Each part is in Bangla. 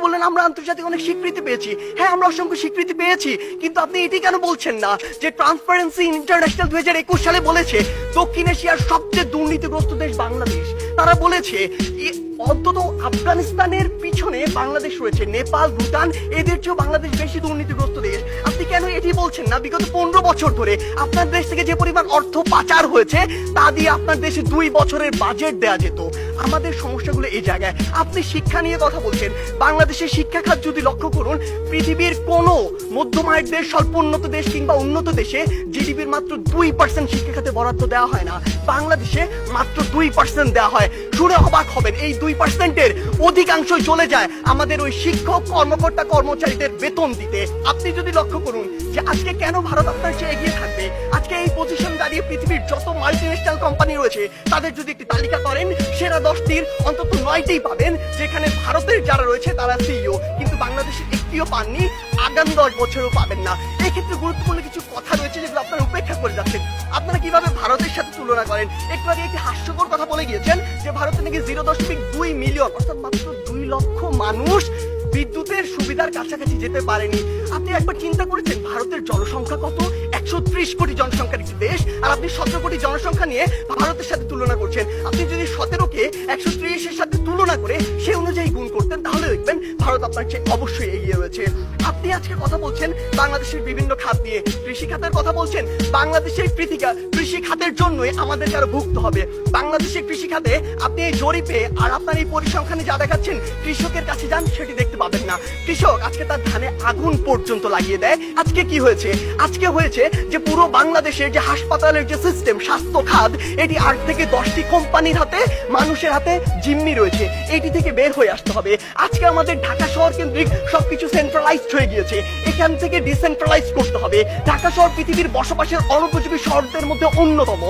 বললেন আমরা আন্তর্জাতিক অনেক স্বীকৃতি পেয়েছি। হ্যাঁ, আমরা অসংখ্য স্বীকৃতি পেয়েছি, কিন্তু আপনি এটি কেন বলছেন না যে ট্রান্সপারেন্সি ইন্টারন্যাশনাল 2021 সালে বলেছে দক্ষিণ এশিয়ার সবচেয়ে দুর্নীতিগ্রস্ত দেশ বাংলাদেশ। তারা বলেছে অন্তত আফগানিস্তানের পিছনে বাংলাদেশ রয়েছে, নেপাল, ভুটান এদের চেয়েও বাংলাদেশ বেশি দুর্নীতিগ্রস্ত দেশ। আপনি কেন এটি বলছেন না? বিগত 15 বছর ধরে আপনার দেশ থেকে যে পরিমাণ অর্থ পাচার হয়েছে তা দিয়ে আপনার দেশে 2 বছরের বাজেট দেওয়া যেত। আমাদের সমস্যাগুলো এই জায়গায়। আপনি শিক্ষা নিয়ে কথা বলছেন, বাংলাদেশের শিক্ষা খাত যদি লক্ষ্য করুন, পৃথিবীর কোনো মধ্যম আয়ের দেশ, স্বল্প উন্নত দেশ কিংবা উন্নত দেশে জিডিপির মাত্র 2% শিক্ষা খাতে বরাদ্দ দেওয়া হয় না, বাংলাদেশে মাত্র 2% দেওয়া হয়। শুনে অবাক হবেন, এই 2%-এর অধিকাংশই চলে যায় আমাদের ওই শিক্ষক, কর্মকর্তা, কর্মচারীদের বেতন দিতে। আপনি যদি লক্ষ্য করুন যে আজকে কেন ভারত আপনার চেয়ে এগিয়ে থাকবে, আজকে এই পজিশন দাঁড়িয়ে পৃথিবীর যত মাল্টিন্যাশনাল কোম্পানি রয়েছে তাদের যদি একটি তালিকা করেন, সেরা 10টির অন্তত 9টিই পাবেন যেখানে ভারতের যারা রয়েছে তারা সিইও, কিন্তু বাংলাদেশের একটিও পাননি, আগামী 10 বছরও পাবেন না। এই ক্ষেত্রে গুরুত্বপূর্ণ কিছু কথা রয়েছে যেগুলো আপনারা উপেক্ষা করে যাচ্ছেন। আপনারা কিভাবে ভারতের সাথে তুলনা করেন? একটু আগে একটি হাস্যকর কথা বলে গিয়েছেন যে ভারতে নাকি 0.2 মিলিয়ন অর্থাৎ মাত্র 2 লক্ষ মানুষ বিদ্যুতের সুবিধার কাছাকাছি যেতে পারেনি। আপনি একবার চিন্তা করেছেন ভারতের জনসংখ্যা কত? 130 কোটি জনসংখ্যার একটি দেশ, আর আপনি 17 কোটি জনসংখ্যা নিয়ে ভারতের সাথে তুলনা করছেন। আপনি যদি 17কে 130-এর সাথে তুলনা করে সে অনুযায়ী গুণ করতেন, তাহলে দেখবেন ভারত আপনার চেয়ে অবশ্যই এগিয়ে রয়েছে। আপনি আজকে কথা বলছেন বাংলাদেশের বিভিন্ন খাত নিয়ে, কৃষি খাতের কথা বলছেন। বাংলাদেশের কৃষি খাতের জন্যই আমাদের আরো ভুগতে হবে। বাংলাদেশের কৃষি খাতে আপনি এই জরিপে আর আপনার এই পরিসংখ্যানে যা দেখাচ্ছেন, কৃষকের কাছে যান সেটি দেখতে পাবেন না। কৃষক আজকে তার ধানে আগুন পর্যন্ত লাগিয়ে দেয়। আজকে কি হয়েছে? আজকে হয়েছে যে পুরো বাংলাদেশের যে হাসপাতালের যে সিস্টেম, স্বাস্থ্য খাত, এটি 8 থেকে 10টি কোম্পানির হাতে, মানুষের হাতে জিম্মি রয়েছে। এটি থেকে বের হয়ে আসতে হবে। আজকে আমাদের ঢাকা শহর কেন্দ্রিক সবকিছু সেন্ট্রালাইজড হয়ে গিয়েছে, এখান থেকে ডিসেন্ট্রালাইজ করতে হবে। ঢাকা শহর পৃথিবীর বসবাসের অনুপযোগী শহরদের মধ্যে অন্যতম।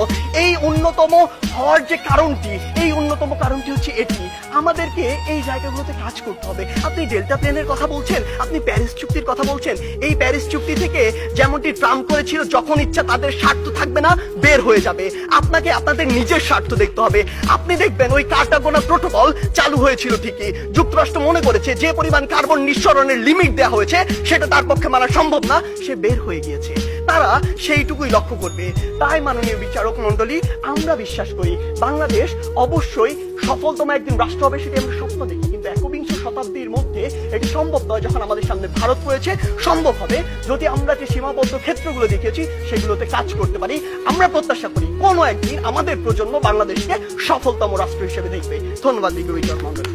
এই অন্যতম হওয়ার যে কারণটি, এই অন্যতম কারণটি হচ্ছে এটি। আমাদেরকে এই জায়গাগুলোতে কাজ করতে হবে। আপনি ডেল্টা প্লেনের কথা বলছেন, আপনি প্যারিস চুক্তির কথা বলছেন। এই প্যারিস চুক্তি থেকে যেমনটি ট্রাম্প করেছিল, যখন ইচ্ছা তাদের স্বার্থ থাকবে না, বের হয়ে যাবে। আপনাকে আপনাদের নিজের স্বার্থ দেখতে হবে। আপনি দেখবেন ওই কার্টাগোনা প্রোটোকল চালু হয়েছিল ঠিকই, যুক্তরাষ্ট্র মনে করেছে যে পরিমাণ কার্বন নিঃসরণের লিমিট দেওয়া হয়েছে সেটা তার পক্ষে মানা সম্ভব না, সে বের হয়ে গিয়েছে। তারা সেইটুকুই লক্ষ্য করবে। তাই মাননীয় বিচারক মন্ডলী, আমরা বিশ্বাস করি বাংলাদেশ অবশ্যই সফলতম একদিন রাষ্ট্র হবে, সেটি আমরা স্বপ্ন দেখি, কিন্তু 21শ শতাব্দীর মধ্যে এটি সম্ভব নয়। যখন আমাদের সামনে ভারত রয়েছে, সম্ভব হবে যদি আমরা যে সীমাবদ্ধ ক্ষেত্রগুলো দেখেছি সেগুলোতে কাজ করতে পারি। আমরা প্রত্যাশা করি কোনো একদিন আমাদের প্রজন্ম বাংলাদেশকে সফলতম রাষ্ট্র হিসেবে দেখবে। ধন্যবাদ বিচারক মন্ডলী।